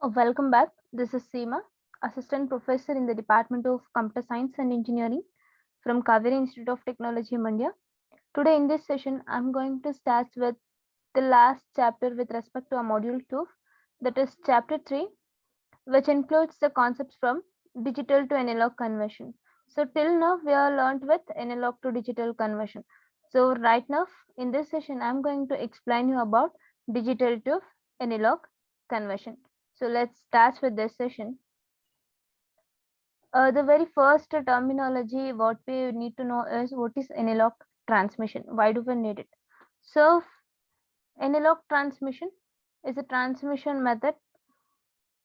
Welcome back. This is Seema, Assistant Professor in the Department of Computer Science and Engineering from Kaveri Institute of Technology, Mandia. Today, in this session, I'm going to start with the last chapter with respect to our module 2, that is chapter 3, which includes the concepts from digital to analog conversion. So, till now, we are learned with analog to digital conversion. So, right now, in this session, I'm going to explain you about digital to analog conversion. So, let's start with this session. The very first terminology what we need to know is what is analog transmission. Why do we need it? So, analog transmission is a transmission method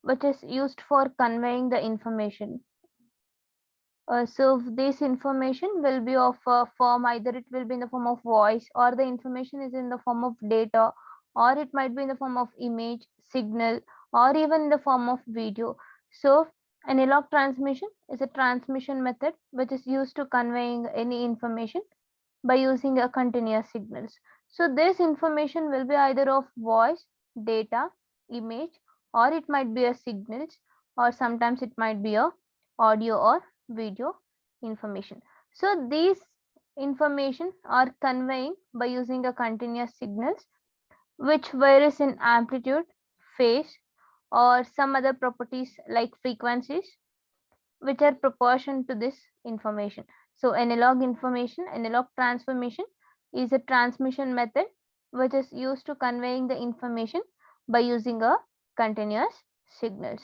which is used for conveying the information. So this information will be of a form, either it will be in the form of voice, or the information is in the form of data, or it might be in the form of image, signal, or even in the form of video. So analog transmission is a transmission method which is used to conveying any information by using a continuous signals. So this information will be either of voice, data, image, or it might be a signals, or sometimes it might be a audio or video information. So these information are conveying by using a continuous signals which varies in amplitude, phase, or some other properties like frequencies which are proportion to this information. So analog transformation is a transmission method which is used to conveying the information by using a continuous signals.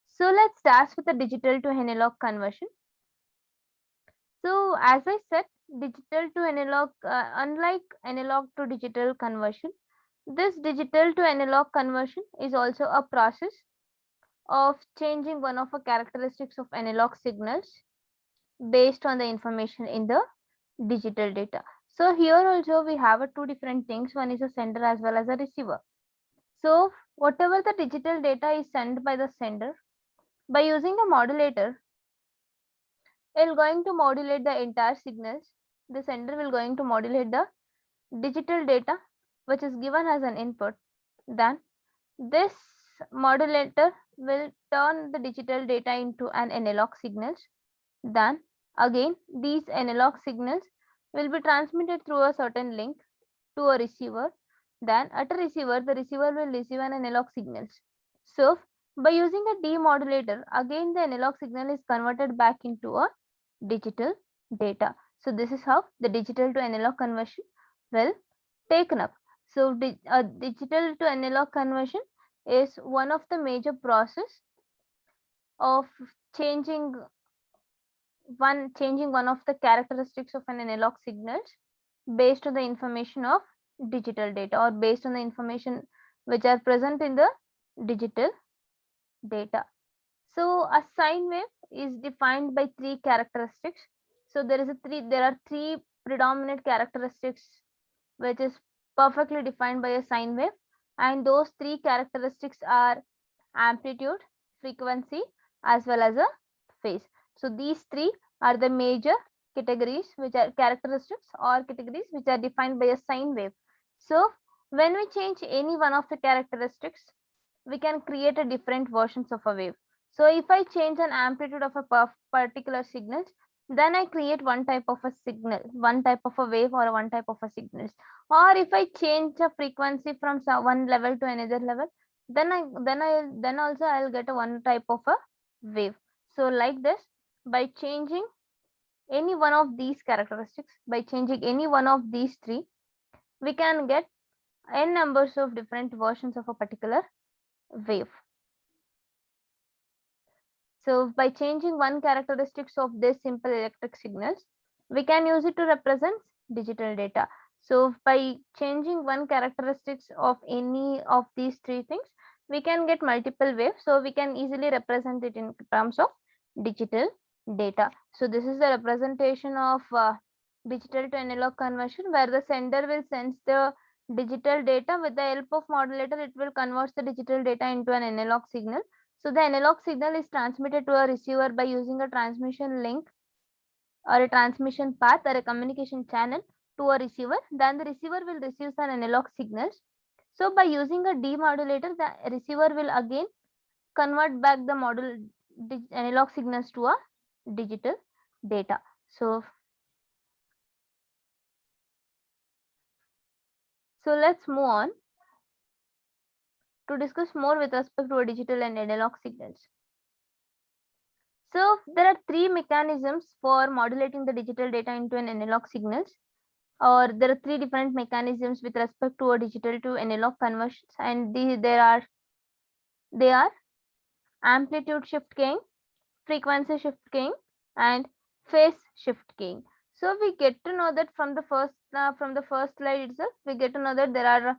So let's start with the digital to analog conversion. So as I said, digital to analog, unlike analog to digital conversion, this digital to analog conversion is also a process of changing one of the characteristics of analog signals based on the information in the digital data. So here also we have two different things. One is a sender as well as a receiver. So whatever the digital data is sent by the sender, by using a modulator, it will going to modulate the entire signals. The sender will going to modulate the digital data which is given as an input. Then this modulator will turn the digital data into an analog signals. Then again these analog signals will be transmitted through a certain link to a receiver. Then at a receiver, the receiver will receive an analog signals. So by using a demodulator, again the analog signal is converted back into a digital data. So this is how the digital to analog conversion will taken up. So digital to analog conversion is one of the major process of changing one of the characteristics of an analog signals based on the information of digital data, or based on the information which are present in the digital data. So a sine wave is defined by three characteristics. So there are three predominant characteristics which is perfectly defined by a sine wave, and those three characteristics are amplitude, frequency, as well as a phase. So these three are the major categories which are characteristics or categories which are defined by a sine wave. So when we change any one of the characteristics, we can create a different versions of a wave. So if I change an amplitude of a particular signal, then I create one type of a signal, one type of a wave, or one type of a signals. Or if I change a frequency from one level to another level, then also I'll get a one type of a wave. So like this, by changing any one of these characteristics, by changing any one of these three, we can get n numbers of different versions of a particular wave. So by changing one characteristics of this simple electric signals, we can use it to represent digital data. So by changing one characteristics of any of these three things, we can get multiple waves. So we can easily represent it in terms of digital data. So this is the representation of digital to analog conversion, where the sender will sense the digital data. With the help of modulator, it will convert the digital data into an analog signal. So the analog signal is transmitted to a receiver by using a transmission link or a transmission path or a communication channel to a receiver. Then the receiver will receive an analog signals. So by using a demodulator, the receiver will again convert back the analog signals to a digital data. So let's move on to discuss more with respect to digital and analog signals. So there are three mechanisms for modulating the digital data into an analog signals, or there are three different mechanisms with respect to a digital to analog conversions, and they are amplitude shift keying, frequency shift keying, and phase shift keying. So we get to know that from the first slide itself, we get to know that there are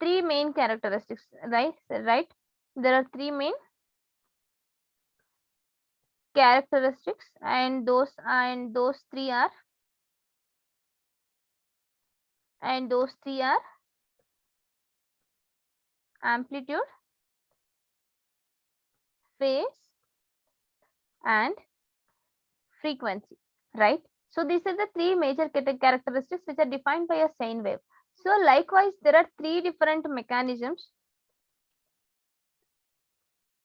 three main characteristics, right? There are three main characteristics, and those three are amplitude, phase, and frequency, right? So these are the three major characteristics which are defined by a sine wave. So likewise, there are three different mechanisms.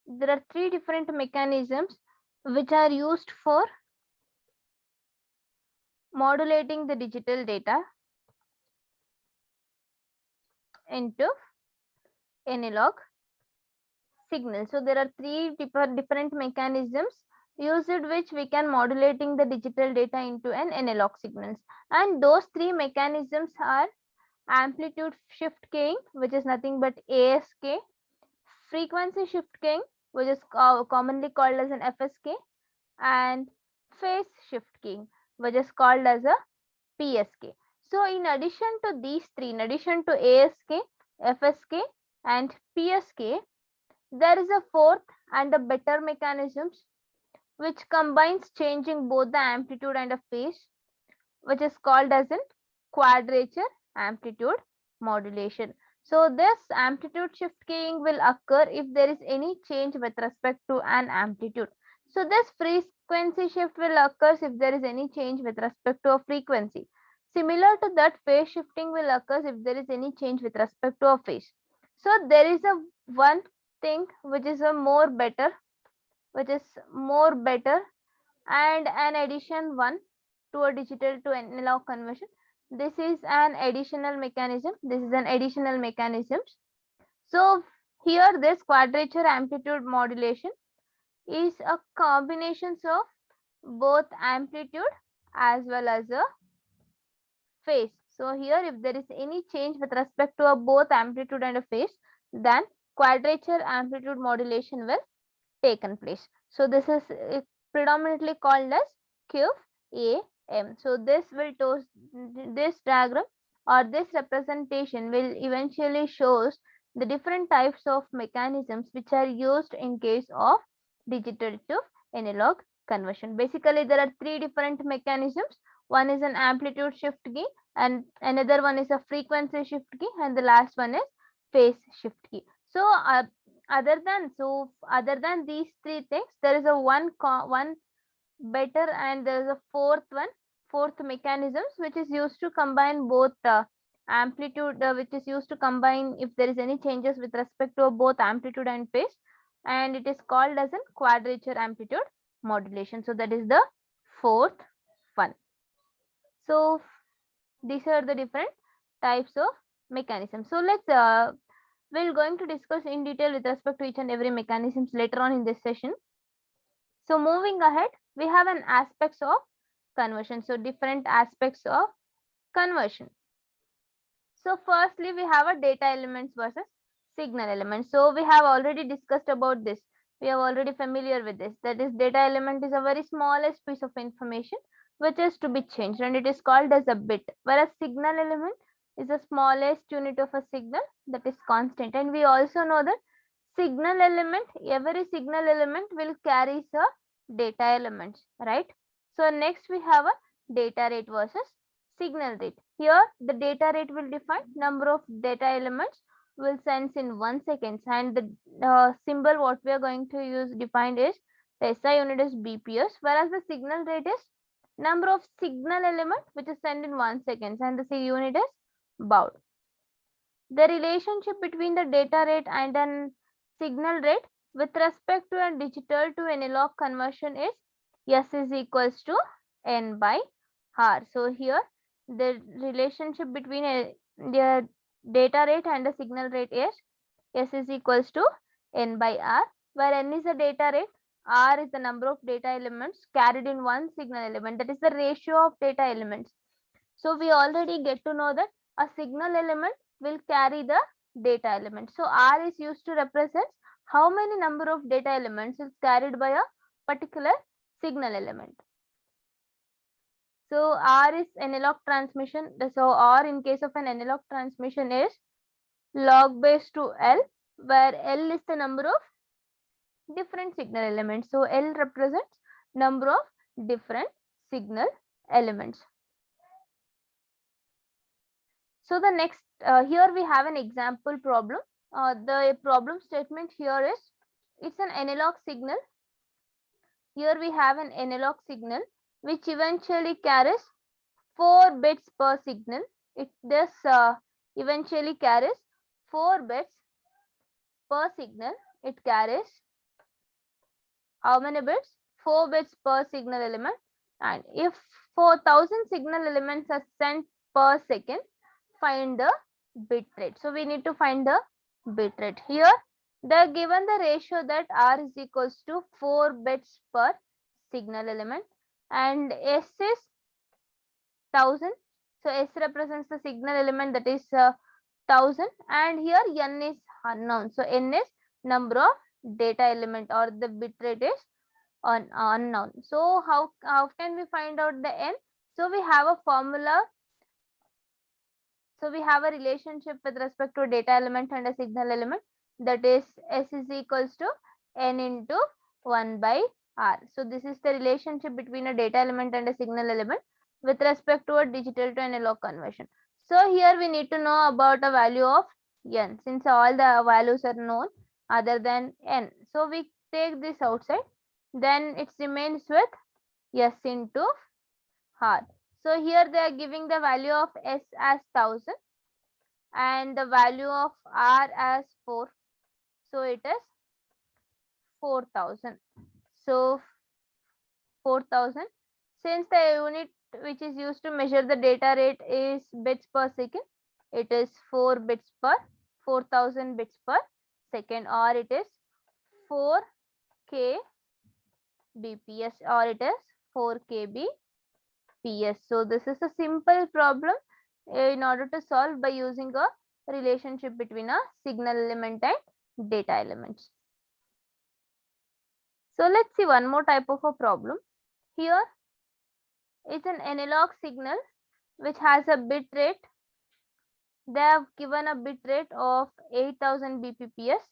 There are three different mechanisms which are used for modulating the digital data into analog signal. So there are three different mechanisms used which we can modulating the digital data into an analog signals, and those three mechanisms are amplitude shift keying, which is nothing but ASK, frequency shift keying, which is commonly called as an FSK, and phase shift keying, which is called as a PSK. So in addition to these three, in addition to ASK, FSK, and PSK, there is a fourth and a better mechanisms which combines changing both the amplitude and a phase, which is called as in quadrature amplitude modulation. So this amplitude shift keying will occur if there is any change with respect to an amplitude. So this frequency shift will occur if there is any change with respect to a frequency. Similar to that, phase shifting will occur if there is any change with respect to a phase. So there is a one thing which is a more better, and an addition one to a digital to analog conversion. This is an additional mechanism. So here this quadrature amplitude modulation is a combination of both amplitude as well as a phase. So here if there is any change with respect to a both amplitude and a phase, then quadrature amplitude modulation will taken place. So this is predominantly called as QAM. So this diagram or this representation will eventually shows the different types of mechanisms which are used in case of digital to analog conversion. Basically, there are three different mechanisms. One is an amplitude shift key, and another one is a frequency shift key, and the last one is phase shift key. So other than these three things, there is a one better, and there is a fourth mechanisms which is used to combine both amplitude, which is used to combine if there is any changes with respect to both amplitude and phase, and it is called as a quadrature amplitude modulation. So that is the fourth one. So these are the different types of mechanisms. So we're going to discuss in detail with respect to each and every mechanisms later on in this session. So moving ahead, we have an aspects of conversion. So different aspects of conversion. So firstly, we have a data elements versus signal elements. So we have already discussed about this. We are already familiar with this. That is, data element is a very smallest piece of information which is to be changed, and it is called as a bit. Whereas signal element is the smallest unit of a signal that is constant. And we also know that every signal element will carry a data elements, right? So next we have a data rate versus signal rate. Here the data rate will define number of data elements will sense in 1 second, and the symbol what we are going to use defined is the SI unit is BPS, whereas the signal rate is number of signal element which is sent in 1 second, and the C unit is baud. The relationship between the data rate and an signal rate with respect to a digital to analog conversion is S is equals to N by R. So here the relationship between the data rate and the signal rate is S is equals to N by R, where N is the data rate, R is the number of data elements carried in one signal element, that is the ratio of data elements. So we already get to know that a signal element will carry the data element. So R is used to represent how many number of data elements is carried by a particular signal element. So R is analog transmission. So R in case of an analog transmission is log base to L, where L is the number of different signal elements. So L represents number of different signal elements. So the next, here we have an example problem. The problem statement here is, it's an analog signal. Here we have an analog signal which eventually carries 4 bits per signal. It does eventually carries 4 bits per signal. It carries how many bits? 4 bits per signal element. And if 4,000 signal elements are sent per second, find the bit rate. So we need to find the bit rate. Here they are given the ratio that R is equals to 4 bits per signal element and S is 1000. So S represents the signal element, that is 1000, and here N is unknown. So N is number of data element, or the bit rate is unknown. So how can we find out the N? So we have a formula. So we have a relationship with respect to data element and a signal element, that is S is equals to N into 1 by R. So this is the relationship between a data element and a signal element with respect to a digital to analog conversion. So here we need to know about a value of N, since all the values are known other than N. So we take this outside, then it remains with S into R. So here they are giving the value of S as 1000 and the value of R as 4. So it is 4000. So 4000. Since the unit which is used to measure the data rate is bits per second, it is 4 bits per 4000 bits per second, or it is 4 kbps, or it is 4 kbps. So this is a simple problem in order to solve by using a relationship between a signal element and data elements. So let's see one more type of a problem. Here it's an analog signal which has a bit rate. They have given a bit rate of 8000 bpps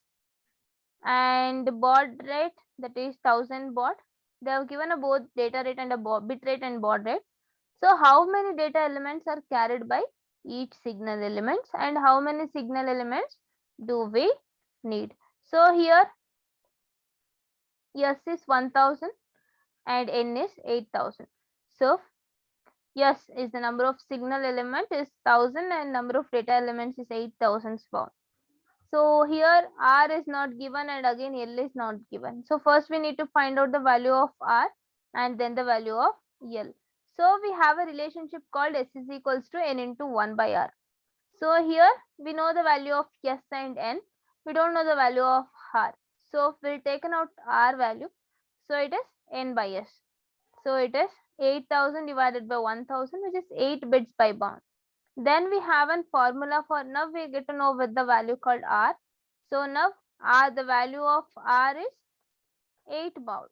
and baud rate, that is 1000 baud. They have given a both data rate and a bit rate and baud rate. So how many data elements are carried by each signal elements, and how many signal elements do we need? So here S is 1000 and N is 8000. So S is the number of signal element is 1000 and number of data elements is 8000 bound. So here R is not given and again L is not given. So first we need to find out the value of R and then the value of L. So we have a relationship called S is equals to N into 1 by R. So here we know the value of S and N. We don't know the value of R. So we'll take out R value. So it is N by S. So it is 8000 divided by 1000, which is 8 bits by bound. Then we have a formula for, now we get to know with the value called R. So now the value of R is 8 baud,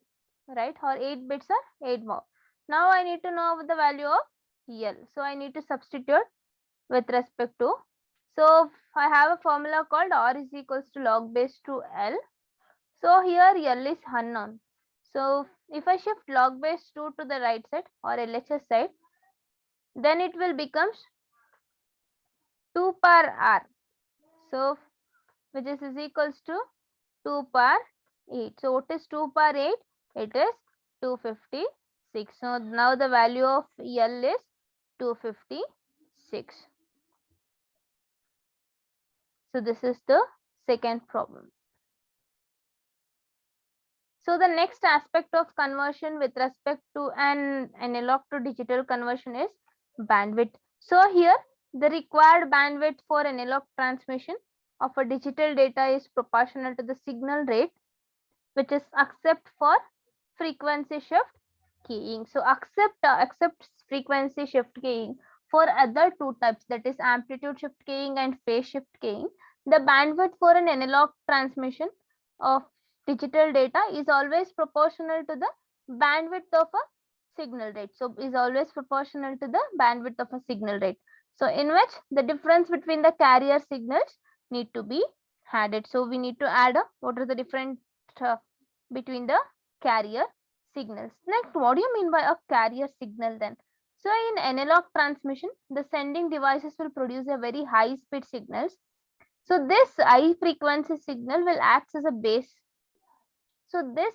right? Or 8 bits are 8 baud. Now I need to know the value of L. So I need to substitute with respect to. So I have a formula called R is equals to log base to L. So here L is unknown. So if I shift log base 2 to the right side or LHS side, then it will becomes 2 per R. So which is equals to 2 per 8. So what is 2 per 8? It is 256. So now the value of L is 256. So this is the second problem. So the next aspect of conversion with respect to an analog to digital conversion is bandwidth. So here the required bandwidth for analog transmission of a digital data is proportional to the signal rate, which is accept for frequency shift keying. So accept frequency shift keying for other two types, that is amplitude shift keying and phase shift keying. The bandwidth for an analog transmission of digital data is always proportional to the bandwidth of a signal rate. So is always proportional to the bandwidth of a signal rate. So in which the difference between the carrier signals need to be added. So we need to add up what are the different between the carrier signals. Next, what do you mean by a carrier signal then? So in analog transmission, the sending devices will produce a very high speed signals. So this high frequency signal will act as a base. So this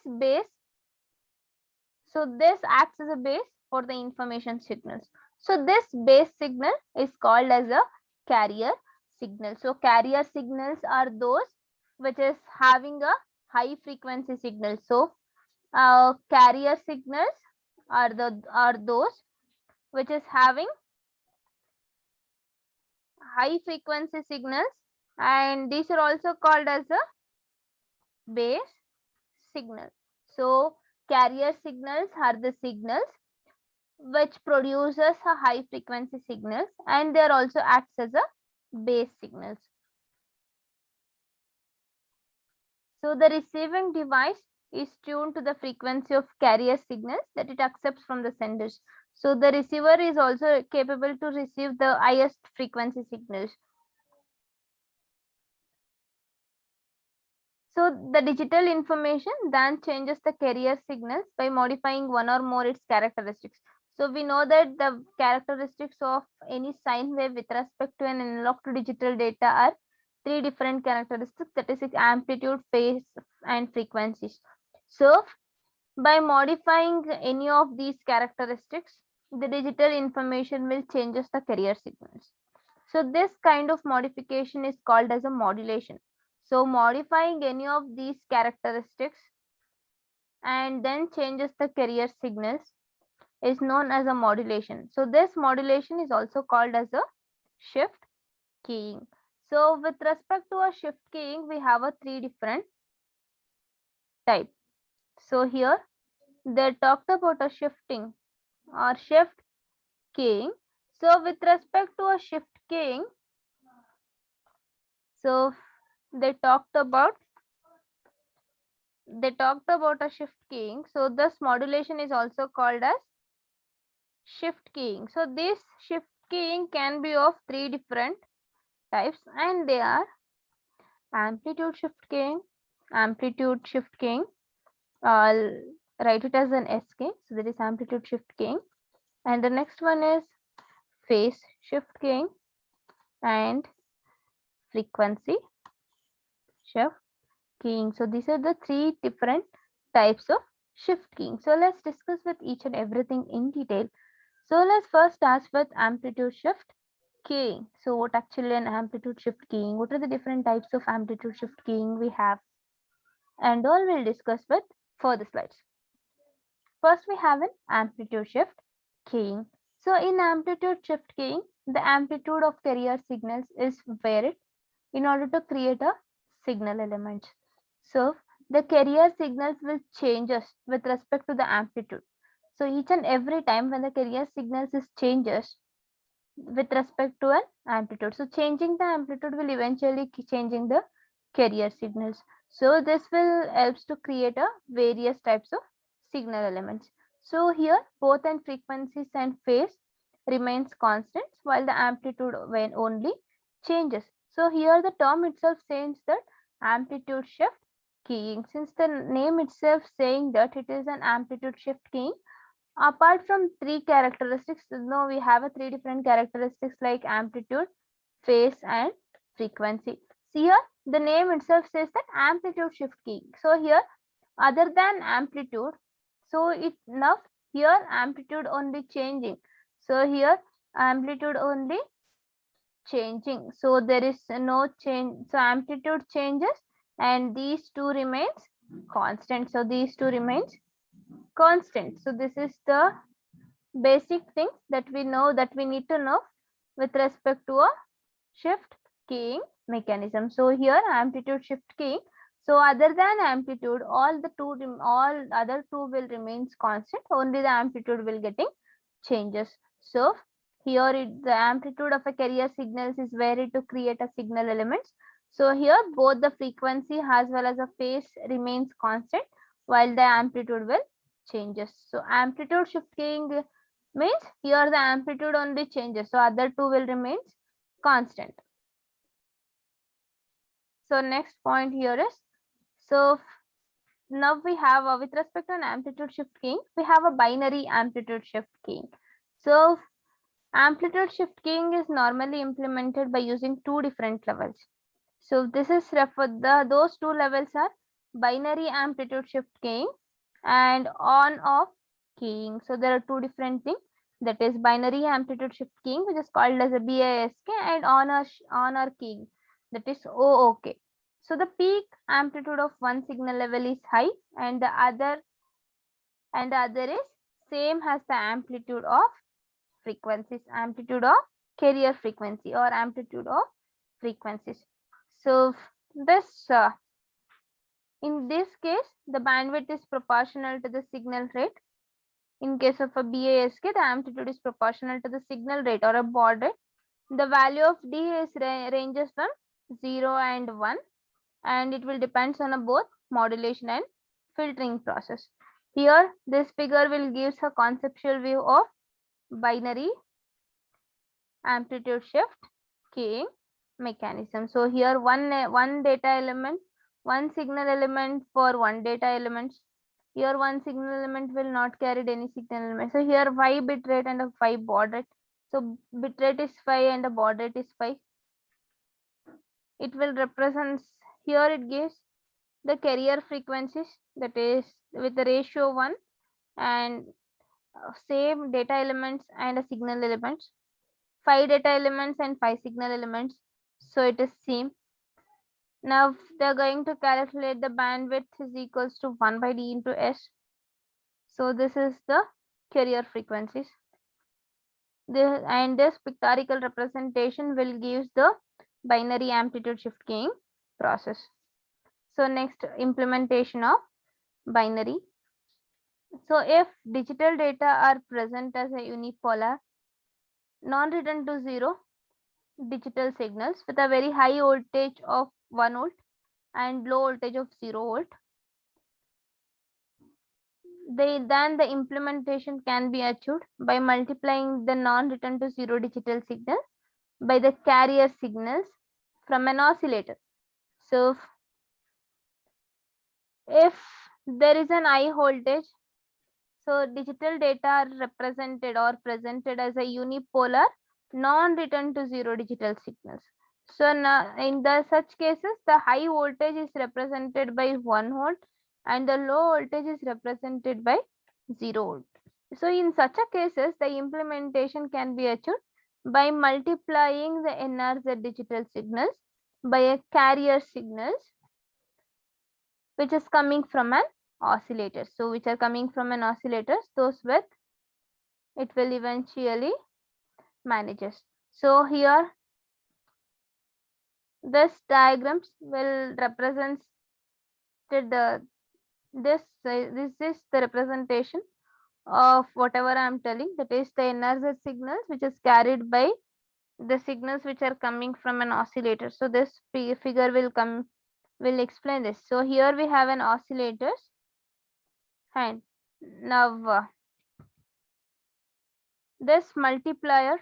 acts as a base for the information signals. So this base signal is called as a carrier signal. So carrier signals are those which is having a high frequency signal. So carrier signals are those which is having high frequency signals, and these are also called as a base signal. So carrier signals are the signals which produces a high frequency signals, and they are also acts as a base signals. So the receiving device is tuned to the frequency of carrier signals that it accepts from the senders. So the receiver is also capable to receive the highest frequency signals. So the digital information then changes the carrier signals by modifying one or more its characteristics. So we know that the characteristics of any sine wave with respect to an analog to digital data are three different characteristics, that is its amplitude, phase, and frequencies. So by modifying any of these characteristics, the digital information will changes the carrier signals. So this kind of modification is called as a modulation. So modifying any of these characteristics and then changes the carrier signals is known as a modulation. So this modulation is also called as a shift keying. So with respect to a shift keying, we have a three different type. So here they talked about a shifting or shift keying. So with respect to a shift keying, so they talked about a shift keying. So this modulation is also called as shift keying. So this shift keying can be of three different types, and they are amplitude shift keying, I'll write it as an SK. So there is amplitude shift keying, and the next one is phase shift keying and frequency shift keying. So these are the three different types of shift keying. So let's discuss with each and everything in detail. So let's first start with amplitude shift keying. So what actually an amplitude shift keying? What are the different types of amplitude shift keying we have? And all we'll discuss with further slides. First we have an amplitude shift keying. So in amplitude shift keying, the amplitude of carrier signals is varied in order to create a signal element. So the carrier signals will changes with respect to the amplitude. So each and every time when the carrier signals is changes with respect to an amplitude. So changing the amplitude will eventually changing the carrier signals. So this will helps to create a various types of signal elements. So here both and frequencies and phase remains constant while the amplitude when only changes. So here the term itself says that amplitude shift keying. Since the name itself saying that it is an amplitude shift keying, apart from three characteristics, no, we have a three different characteristics like amplitude, phase, and frequency. See here, the name itself says that amplitude shift keying. So here, other than amplitude, so it now here amplitude only changing. So here amplitude only changing. So there is no change. So amplitude changes and these two remains constant. So these two remains constant. So this is the basic things that we know, that we need to know with respect to a shift keying mechanism. So here amplitude shift keying. So other than amplitude, all other two will remains constant. Only the amplitude will getting changes. So here the amplitude of a carrier signals is varied to create a signal elements. So here both the frequency as well as the phase remains constant while the amplitude will changes. So amplitude shift keying means here the amplitude only changes. So other two will remains constant. So next point here is, so now we have with respect to an amplitude shift keying, we have a binary amplitude shift keying. So amplitude shift keying is normally implemented by using two different levels. So this is those two levels are binary amplitude shift keying and on off keying. So there are two different things, that is binary amplitude shift keying, which is called as a BISK, and on or keying, that is OOK. So the peak amplitude of one signal level is high and the other is same as the amplitude of frequencies, amplitude of carrier frequency or amplitude of frequencies. So this in this case the bandwidth is proportional to the signal rate. In case of a BISK, the amplitude is proportional to the signal rate or a baud rate. The value of D is ranges from 0 and 1 and it will depends on both modulation and filtering process. Here this figure will gives a conceptual view of binary amplitude shift keying mechanism. So here one data element, one signal element for one data element. Here one signal element will not carry any signal element. So here 5 bit rate and a 5 baud rate. So bit rate is 5 and the baud rate is 5. It will represent, here it gives the carrier frequencies, that is with the ratio 1 and same data elements and a signal elements. 5 data elements and 5 signal elements. So it is same. Now they're going to calculate the bandwidth is equals to 1 by D into S. So this is the carrier frequencies. And this pictorial representation will give the binary amplitude shift keying process. So next, implementation of binary. So if digital data are present as a unipolar, non-return to zero digital signals with a very high voltage of 1 volt and low voltage of 0 volt, then the implementation can be achieved by multiplying the non-return to zero digital signal by the carrier signals from an oscillator. So if there is an high voltage, so digital data are represented or presented as a unipolar non-return to zero digital signals. So now in such cases, the high voltage is represented by 1 volt and the low voltage is represented by 0 volt. So in such a cases, the implementation can be achieved by multiplying the NRZ digital signals by a carrier signals which is coming from an oscillator. So which are coming from an oscillator, those with it will eventually manages. So here this diagrams will represent this is the representation of whatever I am telling, that is the NRZ signals which is carried by the signals which are coming from an oscillator. So this figure will explain this. So here we have an oscillators and now this multiplier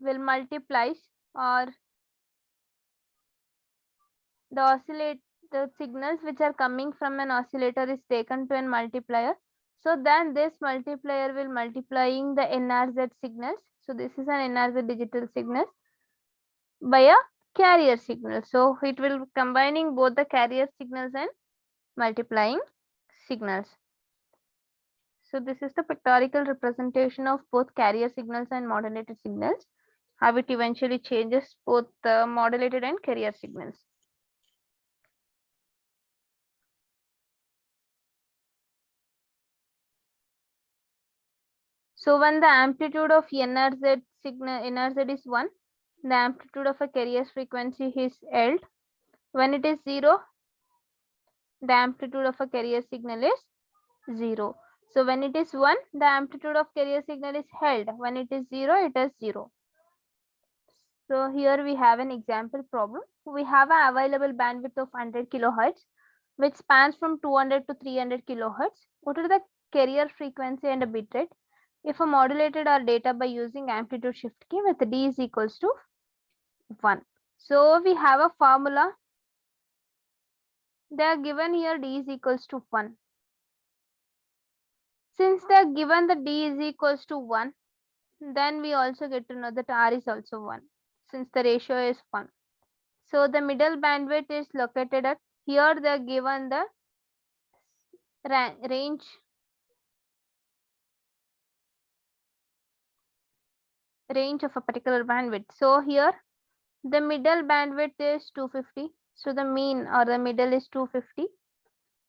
will multiplies or the signals which are coming from an oscillator is taken to an multiplier. So then this multiplier will multiplying the NRZ signals. So this is an NRZ digital signal by a carrier signal. So it will combining both the carrier signals and multiplying signals. So this is the pictorial representation of both carrier signals and modulated signals. how it eventually changes both the modulated and carrier signals. So when the amplitude of NRZ signal NRZ is 1, the amplitude of a carrier frequency is held. When it is 0, the amplitude of a carrier signal is 0. So when it is 1, the amplitude of carrier signal is held. When it is 0, it is 0. So here we have an example problem. We have an available bandwidth of 100 kilohertz, which spans from 200 to 300 kilohertz. What are the carrier frequency and a bit rate if a modulated our data by using amplitude shift key with d is equals to 1? So we have a formula. They are given here d is equals to 1. Since they are given the d is equals to 1, then we also get to know that r is also 1, since the ratio is 1. So the middle bandwidth is located at, here they are given the range of a particular bandwidth. So here the middle bandwidth is 250. So the mean or the middle is 250.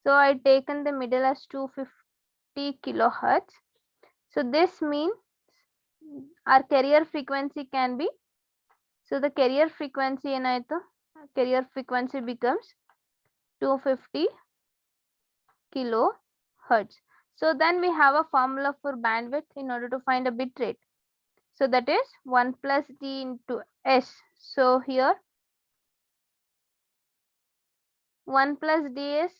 So I taken the middle as 250 kilohertz. So this means our carrier frequency can be, so the carrier frequency becomes 250 kilohertz. So then we have a formula for bandwidth in order to find a bit rate. So that is 1 plus d into s. So here 1 plus d is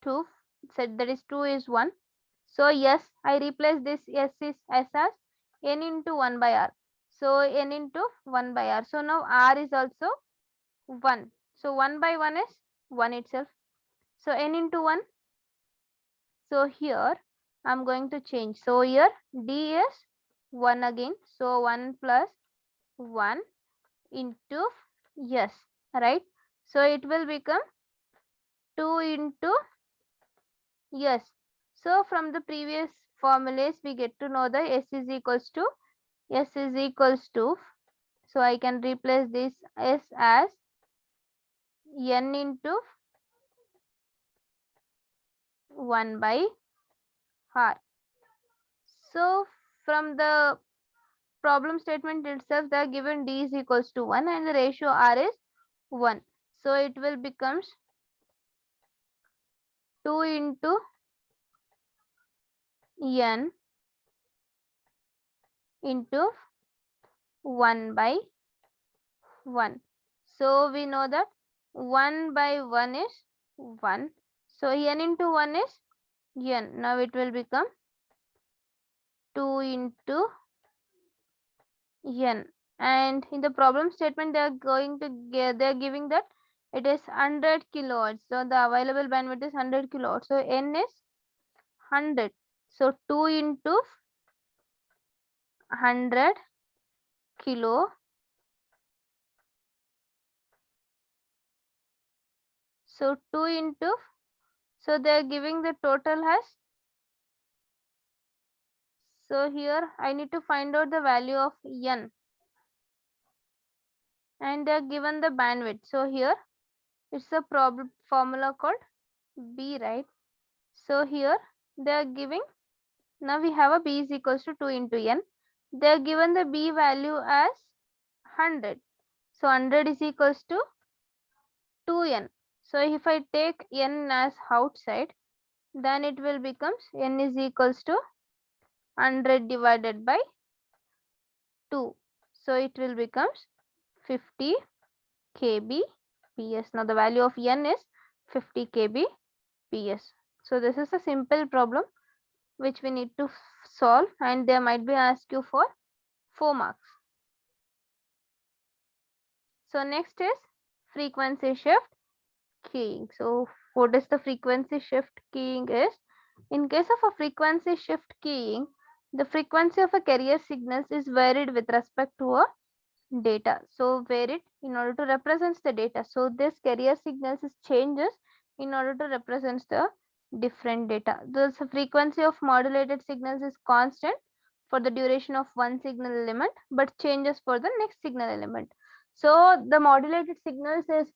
2. Said that is 2 is 1. So yes, I replace this s as n into 1 by r. So n into 1 by r. So now r is also 1. So 1 by 1 is 1 itself. So n into 1. So here I'm going to change. So here d is 1 again. So 1 plus 1 into s, right? So it will become 2 into s. So from the previous formulas, we get to know the s is equals to, so I can replace this s as n into 1 by r. So from the problem statement itself, they are given d is equals to 1 and the ratio r is 1. So it will becomes 2 into n into 1 by 1. So we know that 1 by 1 is 1. So n into 1 is n. Now it will become 2 into n. And in the problem statement, they are giving that it is 100 kilohertz. So the available bandwidth is 100 kilohertz. So n is 100. So 2 into 100 kilo. So 2 into, so they are giving the total as, so here I need to find out the value of n and they are given the bandwidth. So here it's a problem formula called B, right? So here they are giving, now we have a B is equals to 2 into n. They are given the B value as 100. So 100 is equals to 2n. So if I take n as outside, then it will becomes n is equals to 100 divided by 2. So it will becomes 50 kbps. Now the value of n is 50 kbps. So this is a simple problem which we need to solve and they might be asked you for 4 marks. So next is frequency shift keying. So what is the frequency shift keying is? In case of a frequency shift keying, the frequency of a carrier signals is varied with respect to a data. So varied in order to represent the data. So this carrier signals is changes in order to represent the different data. The frequency of modulated signals is constant for the duration of one signal element, but changes for the next signal element. So the modulated signals is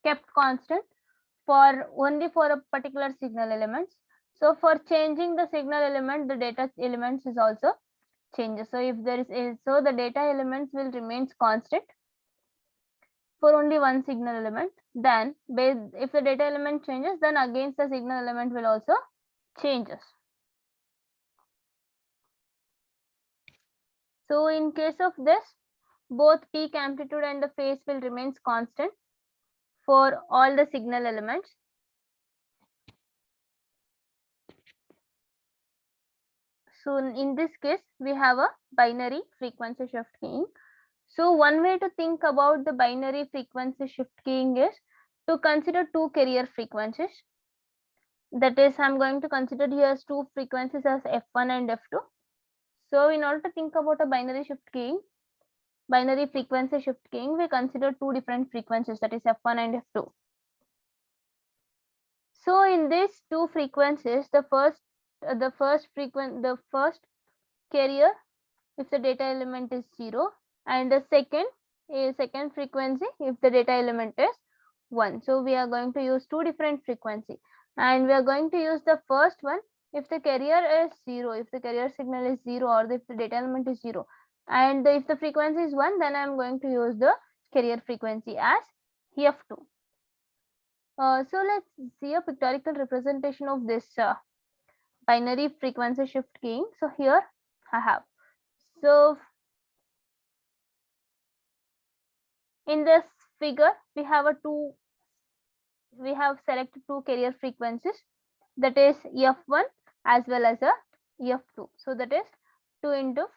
kept constant for only for a particular signal elements. So for changing the signal element, the data elements is also changes. So if there is so the data elements will remains constant for only one signal element. Then if the data element changes, then against the signal element will also changes. So in case of this, both peak amplitude and the phase will remains constant for all the signal elements. So in this case, we have a binary frequency shift keying. So one way to think about the binary frequency shift keying is to consider two carrier frequencies. That is, I'm going to consider here two frequencies as F1 and F2. So in order to think about a binary shift keying, binary frequency shift keying, we consider two different frequencies, that is F1 and F2. So in these two frequencies, the first carrier, if the data element is 0, and the second frequency if the data element is 1. So we are going to use two different frequency, and we are going to use the first one if the carrier is 0, if the carrier signal is 0, or if the data element is 0, and if the frequency is 1, then I am going to use the carrier frequency as F2. So let's see a pictorial representation of this binary frequency shift keying. So here I have, so in this figure we have selected two carrier frequencies, that is F1 as well as a F2. So that is 2 into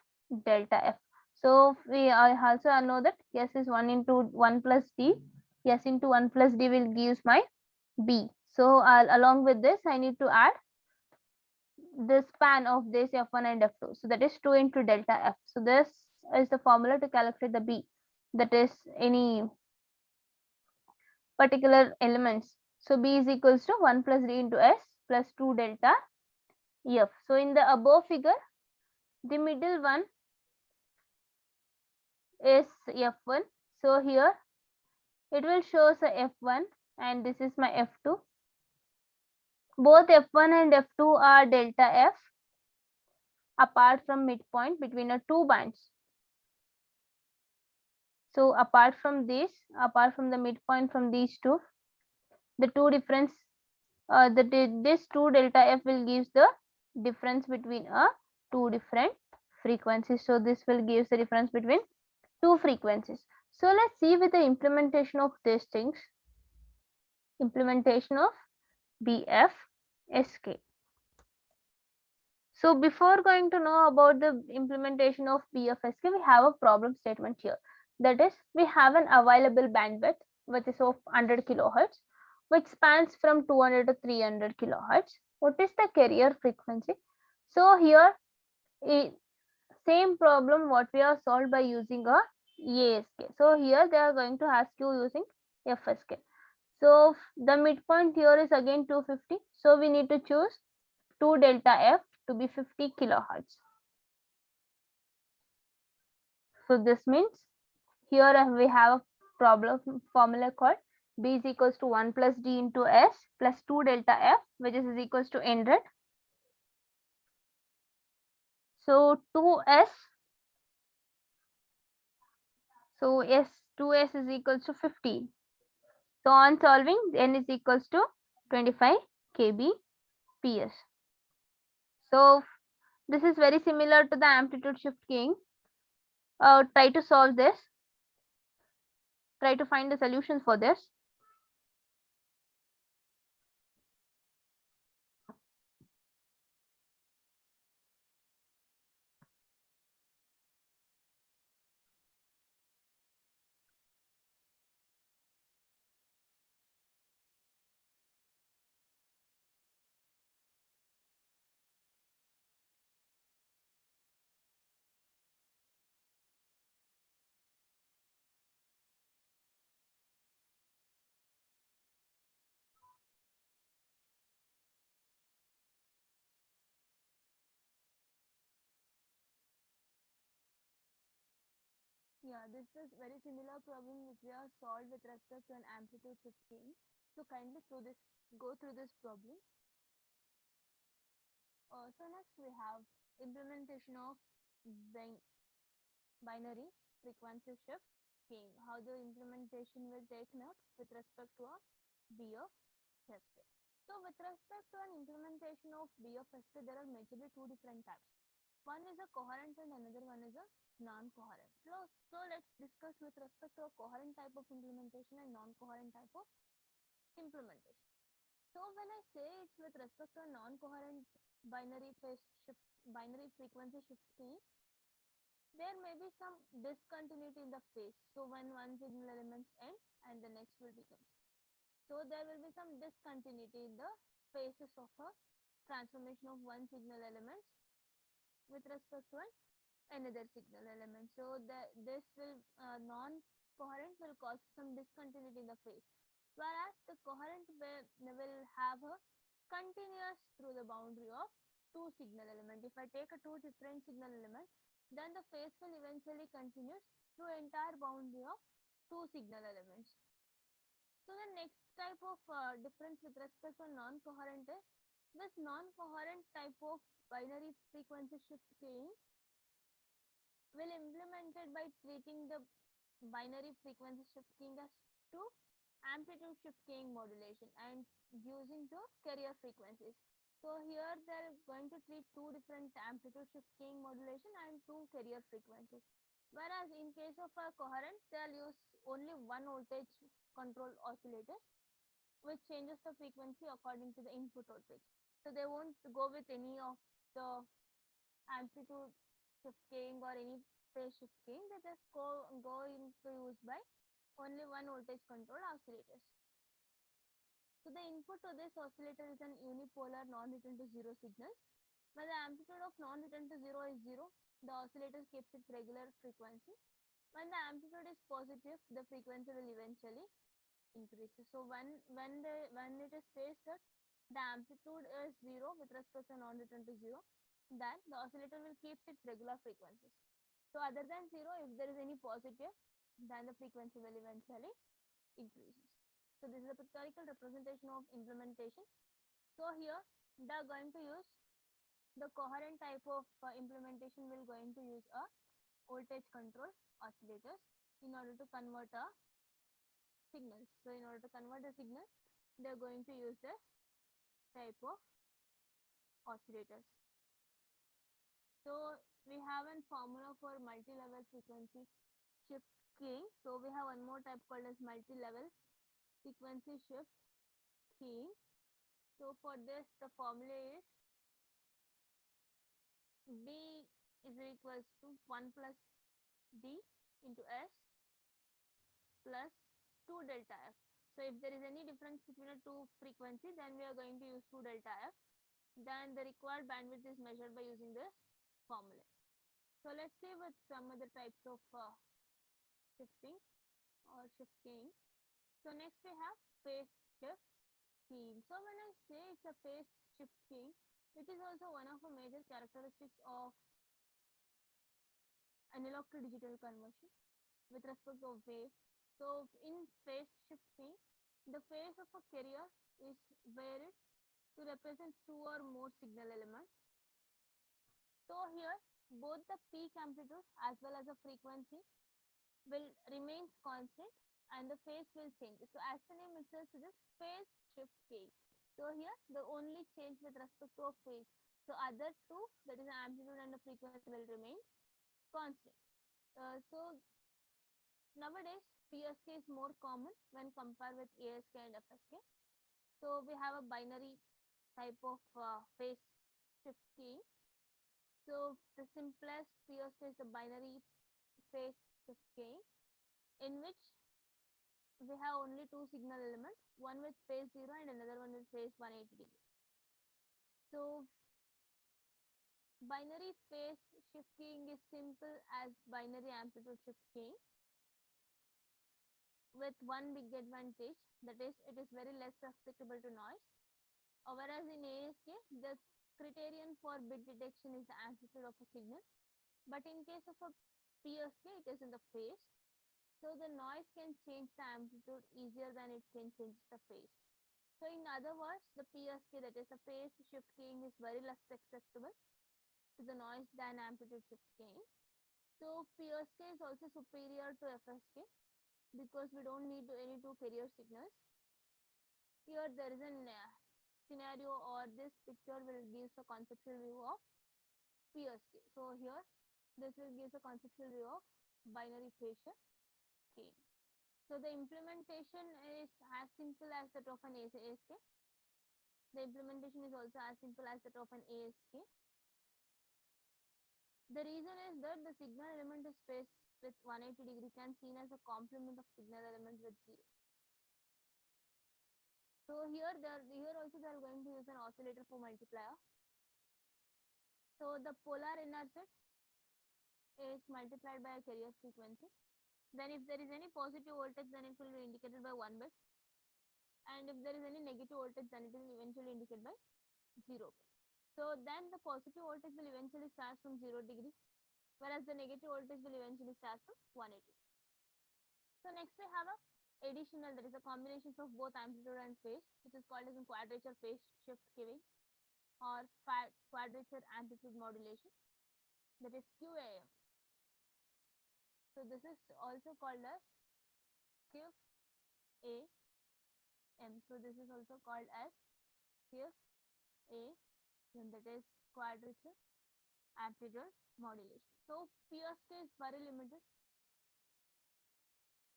delta F. So we also know that S is 1 into 1 plus D. S into 1 plus D will gives my B. So along with this, I need to add the span of this F1 and F2. So that is 2 into delta F. So this is the formula to calculate the B, that is any particular elements. So B is equals to 1 plus D into S plus 2 delta F. So in the above figure, the middle one is F1. So here it will show a F1 and this is my F2. Both F1 and F2 are delta F apart from midpoint between the two bands. So apart from the midpoint from these two, the two difference, this 2 delta F will gives the difference between two different frequencies. So this will give the difference between two frequencies. So let's see with the implementation of these things, implementation of BFSK. So before going to know about the implementation of BFSK, we have a problem statement here. That is, we have an available bandwidth which is of 100 kilohertz, which spans from 200 to 300 kilohertz. What is the carrier frequency? So here, same problem what we have solved by using a ASK. So here they are going to ask you using FSK. So the midpoint here is again 250. So we need to choose 2 delta F to be 50 kilohertz. So this means here we have a problem formula called B is equals to 1 plus D into S plus 2 delta F, which is equals to 100. So 2S, so S 2S is equals to 50. So on solving, N is equals to 25 kbps. So this is very similar to the amplitude shift keying. Try to solve this. Try to find the solutions for this. Yeah, this is very similar problem which we have solved with respect to an amplitude shift keying. So kindly go through this problem. So next we have implementation of bin binary frequency shift keying. How the implementation will take note with respect to a BFSK. So with respect to an implementation of BFSK, there are majorly two different types. One is a coherent and another one is a non-coherent. So let's discuss with respect to a coherent type of implementation and non-coherent type of implementation. So when I say it's with respect to a non-coherent binary phase shift, binary frequency shift key, there may be some discontinuity in the phase. So when one signal elements end and the next will become. So there will be some discontinuity in the phases of a transformation of one signal element with respect to another signal element. So this will non-coherent will cause some discontinuity in the phase, whereas the coherent will have a continuous through the boundary of two signal element. If I take a two different signal element, then the phase will eventually continue through entire boundary of two signal elements. So the next type of difference with respect to non-coherent is this non-coherent type of binary frequency shift keying will implemented by treating the binary frequency shift keying as two amplitude shift keying modulation and using the carrier frequencies. So here they are going to treat two different amplitude shift keying modulation and two carrier frequencies. Whereas in case of a coherent, they'll use only one voltage control oscillator which changes the frequency according to the input voltage. So they won't go with any of the amplitude shift keying or any phase shift keying. They just go into use by only one voltage control oscillators. So the input to this oscillator is an unipolar non-return to zero signal. When the amplitude of non-return to zero is zero, the oscillator keeps its regular frequency. When the amplitude is positive, the frequency will eventually increase. So when it is says that the amplitude is zero with respect to non-return to zero, then the oscillator will keep its regular frequencies. So other than zero, if there is any positive, then the frequency will eventually increase. So this is a pictorial representation of implementation. So here they are going to use the coherent type of implementation will going to use a voltage control oscillators in order to convert a signals. So in order to convert the signal, they are going to use this type of oscillators. So we have a formula for multi-level frequency shift keying. So we have one more type called as multi-level frequency shift keying. So for this, the formula is B is equals to 1 plus D into S plus 2 delta F. So if there is any difference between the two frequency, then we are going to use 2 delta F. Then the required bandwidth is measured by using this formula. So let's see with some other types of shifting or shift keying. So next we have phase shift keying. So when I say it's a phase shift keying, it is also one of the major characteristics of analog to digital conversion with respect to wave. So in phase shift keying, the phase of a carrier is varied to represent two or more signal elements. So here both the peak amplitude as well as the frequency will remains constant and the phase will change. So as the name itself suggests, phase shift keying. So here the only change with respect to a phase. So other two, that is the amplitude and the frequency, will remain constant. So nowadays PSK is more common when compared with ASK and FSK. So we have a binary type of phase shift keying. So the simplest PSK is the binary phase shift keying, in which we have only two signal elements, one with phase 0 and another one with phase 180 degree. So binary phase shift keying is simple as binary amplitude shift keying with one big advantage, that is it is very less susceptible to noise. Whereas in ASK, the criterion for bit detection is the amplitude of a signal. But in case of a PSK, it is in the phase. So the noise can change the amplitude easier than it can change the phase. So in other words, the PSK, that is the phase shift keying, is very less susceptible to the noise than amplitude shift keying. So PSK is also superior to FSK because we don't need any two carrier signals. Here there is a scenario, or this picture will give a conceptual view of PSK. So here this will give a conceptual view of binary phase shift keying. So the implementation is as simple as that of an ASK. The implementation is also as simple as that of an ASK. The reason is that the signal element is phased with 180 degree can seen as a complement of signal element with 0. So here also they are going to use an oscillator for multiplier. So the polar inertia is multiplied by a carrier frequency. Then if there is any positive voltage, then it will be indicated by 1 bit. And if there is any negative voltage, then it will eventually indicate by 0 bit. So then the positive voltage will eventually start from 0 degree, whereas the negative voltage will eventually start from 180. So next we have a additional, that is a combination of both amplitude and phase, which is called as a quadrature phase shift keying or quadrature amplitude modulation, that is QAM. So this is also called as QAM. So this is also called as QAM, that is quadrature amplitude modulation. So PSK is very limited.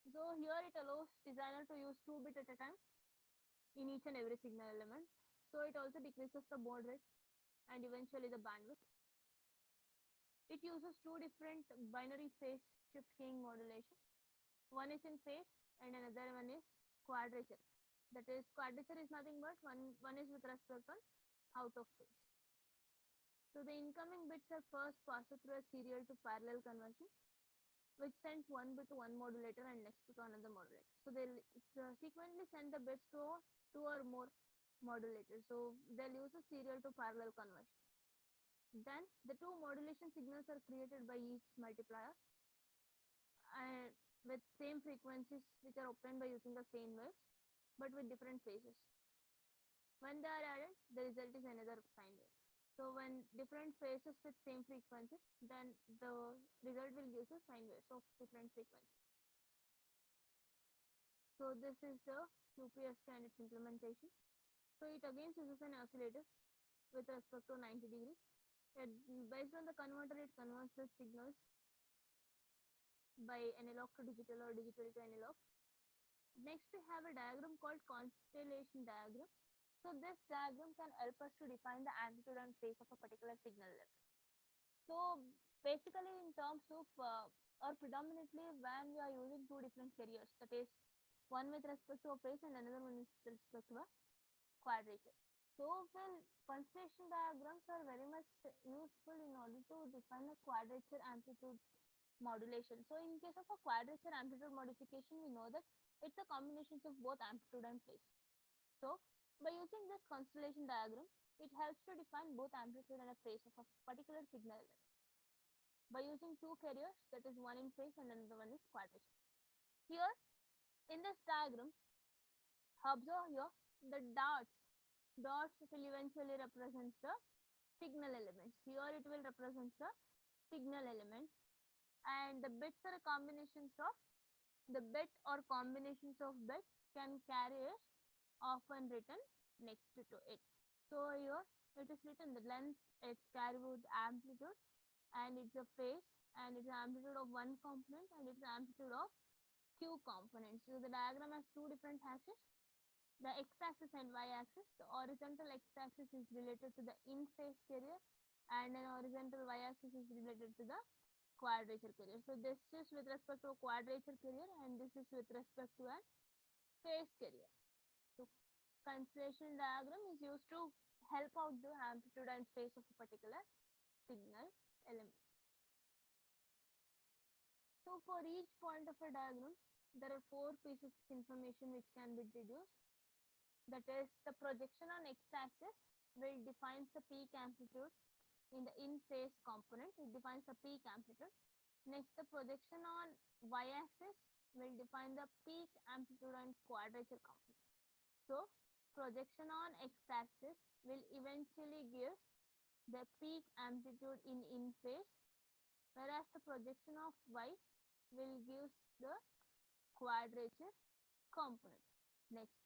So here it allows designer to use 2 bit at a time in each and every signal element. So it also decreases the baud rate and eventually the bandwidth. It uses two different binary phase shift keying modulation. One is in phase and another one is quadrature. That is, quadrature is nothing but one is with respect to out of phase. So the incoming bits are first passed through a serial to parallel conversion, which sends one bit to one modulator and next to another modulator. So they'll sequentially send the bits to two or more modulators. So they'll use a serial to parallel conversion. Then the two modulation signals are created by each multiplier and with same frequencies, which are obtained by using the same waves but with different phases. When they are added, the result is another sine wave. So when different phases with same frequencies, then the result will give us sine waves of different frequencies. So this is the QPSK and its implementation. So it again uses an oscillator with respect to 90 degree. Based on the converter, it converts the signals by analog to digital or digital to analog. Next we have a diagram called constellation diagram. So this diagram can help us to define the amplitude and phase of a particular signal level. So basically in terms of or predominantly when we are using two different carriers, that is one with respect to a phase and another one with respect to a quadrature. So well, constellation diagrams are very much useful in order to define a quadrature amplitude modulation. So in case of a quadrature amplitude modification, we know that it's a combination of both amplitude and phase. So by using this constellation diagram, it helps to define both amplitude and a phase of a particular signal element. By using two carriers, that is one in phase and another one is quadrature. Here in this diagram, observe here the dots will eventually represent the signal elements. Here it will represent the signal elements, and the bits are combinations of the bit or combinations of bits can carry is often written next to it. So here it is written the length, its carry with amplitude, and it's a phase, and it's amplitude of one component, and it's amplitude of Q components. So the diagram has two different axes, the x-axis and y-axis. The horizontal x-axis is related to the in-phase carrier, and an horizontal y-axis is related to the quadrature carrier. So this is with respect to a quadrature carrier, and this is with respect to a phase carrier. So constellation diagram is used to help out the amplitude and phase of a particular signal element. So for each point of a diagram, there are four pieces of information which can be deduced. That is, the projection on x-axis will defines the peak amplitude in the in-phase component. It defines the peak amplitude. Next, the projection on y-axis will define the peak, amplitude and quadrature component. So, projection on x-axis will eventually give the peak amplitude in phase, whereas the projection of y will give the quadrature component. Next,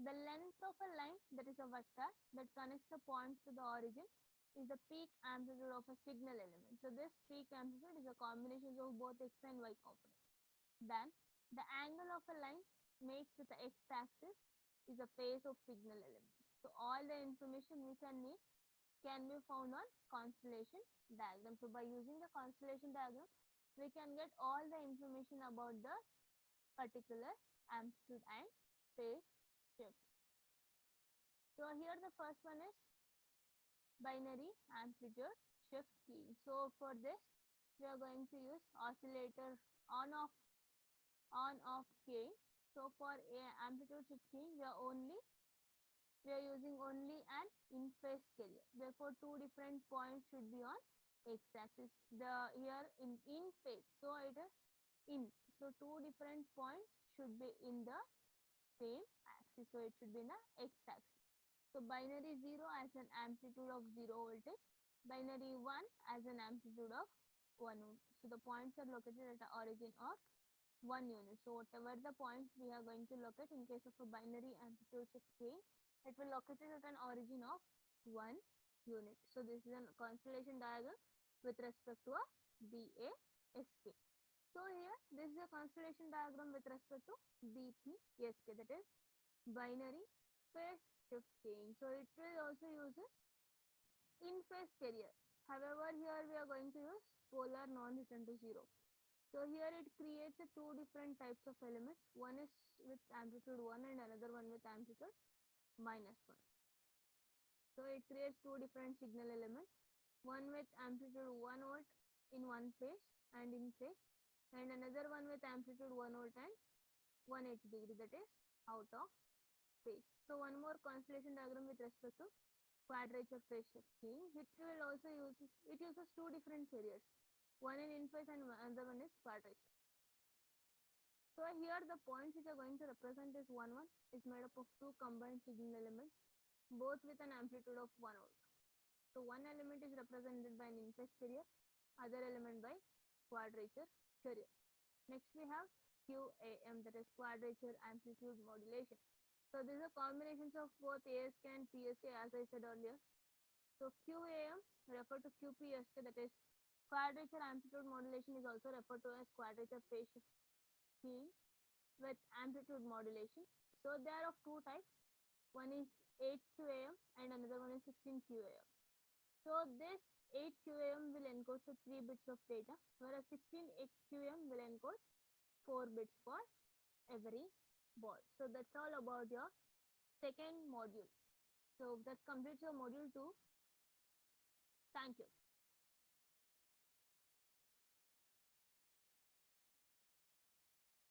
the length of a line, that is a vector that connects the points to the origin, is the peak amplitude of a signal element. So this peak amplitude is a combination of both x and y components. Then the angle of a line makes with the x-axis is a phase of signal element. So all the information we can need can be found on constellation diagram. So by using the constellation diagram, we can get all the information about the particular amplitude and phase shifts. So here the first one is binary amplitude shift keying. So for this, we are going to use oscillator on-off keying. So for a amplitude shift keying, we are using only an in-phase carrier. Therefore, two different points should be on x-axis. The here in phase, so it is in. So two different points should be in the same axis. So it should be in the x-axis. So binary 0 as an amplitude of 0 voltage, binary 1 as an amplitude of 1 volt. So the points are located at the origin of 1 unit. So whatever the points we are going to locate in case of a binary amplitude shift keying, it will locate it at an origin of 1 unit. So this is a constellation diagram with respect to a BASK. So here this is a constellation diagram with respect to BPSK, that is binary phase shift keying. So it will also use in phase carrier. However, here we are going to use polar non-return to zero. So here it creates two different types of elements. One is with amplitude 1 and another one with amplitude -1. So it creates two different signal elements. One with amplitude 1 volt in one phase and in phase, and another one with amplitude 1 volt and 180 degree, that is out of phase. So one more constellation diagram with respect to quadrature phase shifting, which will also uses two different carriers. One in phase and another one is quadrature. So here the points which are going to represent is 1 1 is made up of two combined signal elements, both with an amplitude of 1 volt. So one element is represented by an in-phase carrier, other element by quadrature carrier. Next we have QAM, that is quadrature amplitude modulation. So these are combinations of both ASK and PSK, as I said earlier. So QAM refer to QPSK, that is quadrature amplitude modulation, is also referred to as quadrature phase shifting with amplitude modulation. So they are of two types. One is 8QAM and another one is 16QAM. So this 8QAM will encode 3 bits of data, whereas 16QAM will encode 4 bits for every ball. So that's all about your second module. So that completes your module 2. Thank you.